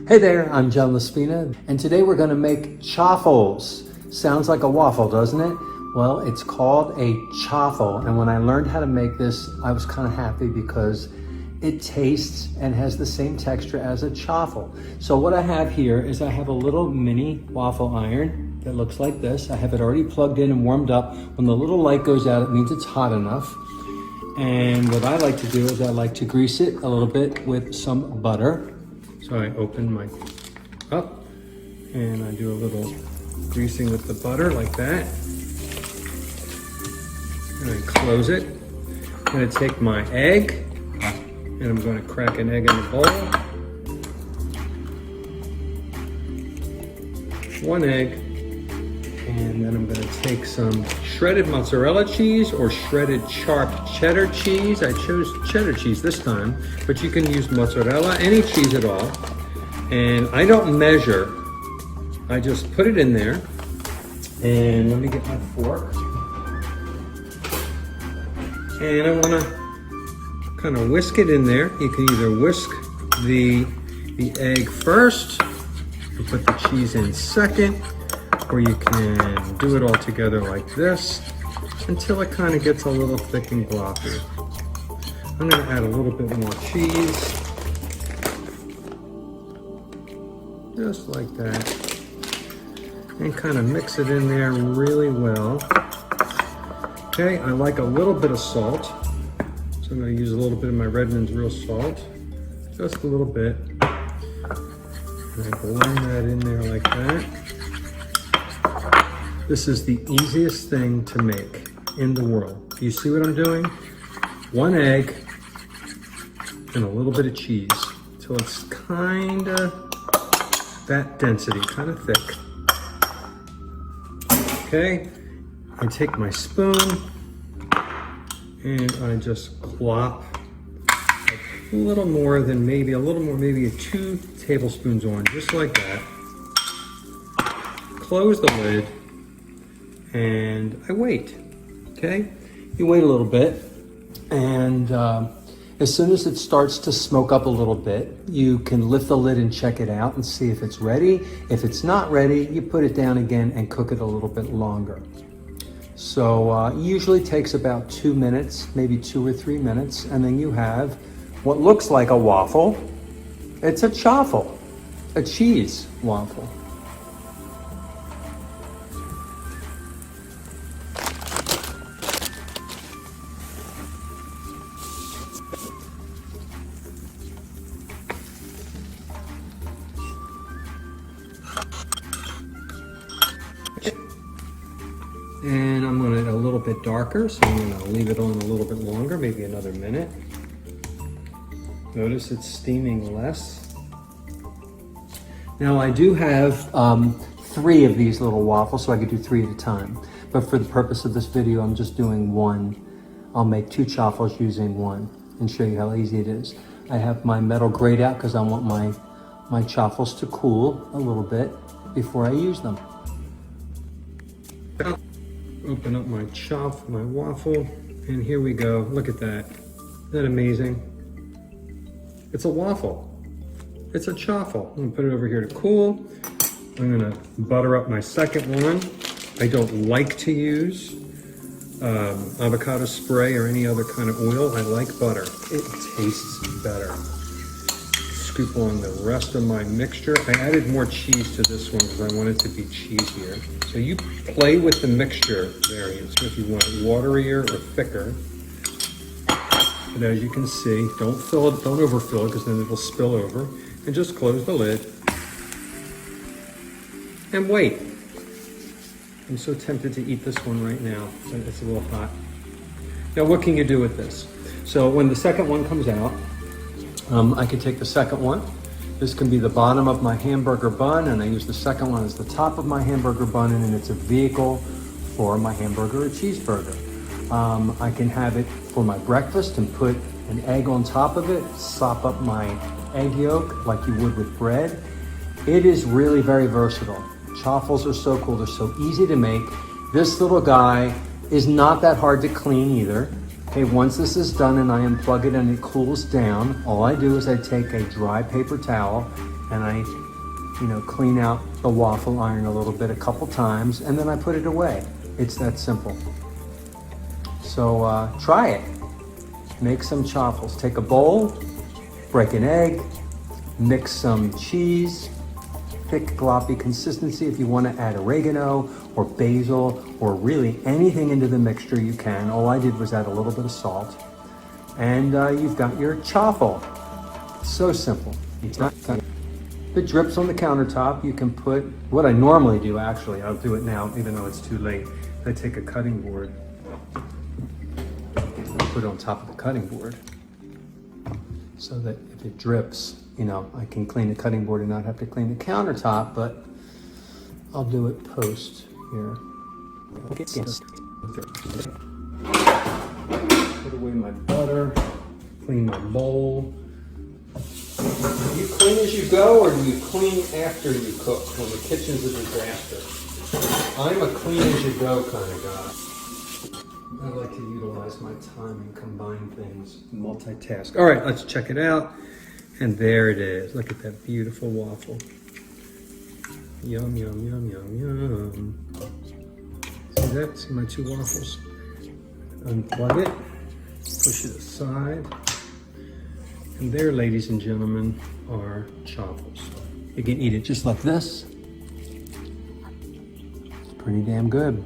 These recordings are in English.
Hey there, I'm John Laspina, and today we're going to make chaffles. Sounds like a waffle, doesn't it? Well, it's called a chaffle, and when I learned how to make this, I was kind of happy because it tastes and has the same texture as a chaffle. So what I have here is I have a little mini waffle iron that looks like this. I have it already plugged in and warmed up. When the little light goes out, it means it's hot enough. And what I like to do is I like to grease it a little bit with some butter. So I open my cup and I do a little greasing with the butter like that. And I close it. I'm going to take my egg and I'm going to crack an egg in the bowl. One egg. And then I'm going to take some shredded mozzarella cheese or shredded chopped cheddar cheese. I chose cheddar cheese this time, but you can use mozzarella, any cheese at all. And I don't measure. I just put it in there. And let me get my fork. And I want to kind of whisk it in there. You can either whisk the egg first and put the cheese in second, or you can do it all together like this until it kind of gets a little thick and gloppy. I'm going to add a little bit more cheese, just like that, and kind of mix it in there really well. Okay, I like a little bit of salt, so I'm going to use a little bit of my Redmond's real salt, just a little bit, and I blend that in there like that. This is the easiest thing to make in the world. Do you see what I'm doing? One egg and a little bit of cheese. So it's kind of that density, kind of thick. Okay, I take my spoon and I just glop a little more than maybe 2 tablespoons on, just like that. Close the lid. And I wait, okay? You wait a little bit, and as soon as it starts to smoke up a little bit, you can lift the lid and check it out and see if it's ready. If it's not ready, you put it down again and cook it a little bit longer. So usually takes about 2 minutes, maybe 2 or 3 minutes, and then you have what looks like a waffle. It's a chaffle, a cheese waffle. And I'm going to a little bit darker, so I'm going to leave it on a little bit longer, maybe another minute. Notice it's steaming less. Now I do have 3 of these little waffles, so I could do 3 at a time. But for the purpose of this video, I'm just doing 1. I'll make 2 chaffles using 1 and show you how easy it is. I have my metal grate out because I want my chaffles to cool a little bit before I use them. Open up my my waffle, and here we go. Look at that. Isn't that amazing? It's a waffle. It's a chaffle. I'm gonna put it over here to cool. I'm gonna butter up my second one. I don't like to use avocado spray or any other kind of oil. I like butter. It tastes better. Scoop on the rest of my mixture. I added more cheese to this one because I want it to be cheesier. So you play with the mixture variants if you want it waterier or thicker. But as you can see, don't fill it, don't overfill it because then it'll spill over. And just close the lid and wait. I'm so tempted to eat this one right now. It's a little hot. Now what can you do with this? So when the second one comes out, I can take the second one. This can be the bottom of my hamburger bun, and I use the second one as the top of my hamburger bun, and it's a vehicle for my hamburger or cheeseburger. I can have it for my breakfast and put an egg on top of it, sop up my egg yolk like you would with bread. It is really very versatile. Chaffles are so cool, they're so easy to make. This little guy is not that hard to clean either. Okay, once this is done and I unplug it and it cools down, all I do is I take a dry paper towel and I, clean out the waffle iron a little bit a couple times, and then I put it away. It's that simple. So try it. Make some chaffles. Take a bowl, break an egg, mix some cheese, thick gloppy consistency. If you want to add oregano or basil or really anything into the mixture, you can. All I did was add a little bit of salt, and you've got your chaffle. So simple. It's not. If it drips on the countertop, you can put, what I normally do actually, I'll do it now even though it's too late. I take a cutting board, put it on top of the cutting board so that if it drips, I can clean the cutting board and not have to clean the countertop, but I'll do it post here. Put away my butter, clean my bowl. Do you clean as you go, or do you clean after you cook when the kitchen's a disaster? I'm a clean as you go kind of guy. I like to utilize my time and combine things, multitask. All right, let's check it out. And there it is. Look at that beautiful waffle. Yum, yum, yum, yum, yum. See that? See my two waffles? Unplug it, push it aside. And there, ladies and gentlemen, are chaffles. You can eat it just like this. It's pretty damn good.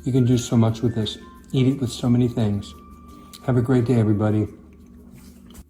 You can do so much with this. Eat it with so many things. Have a great day, everybody.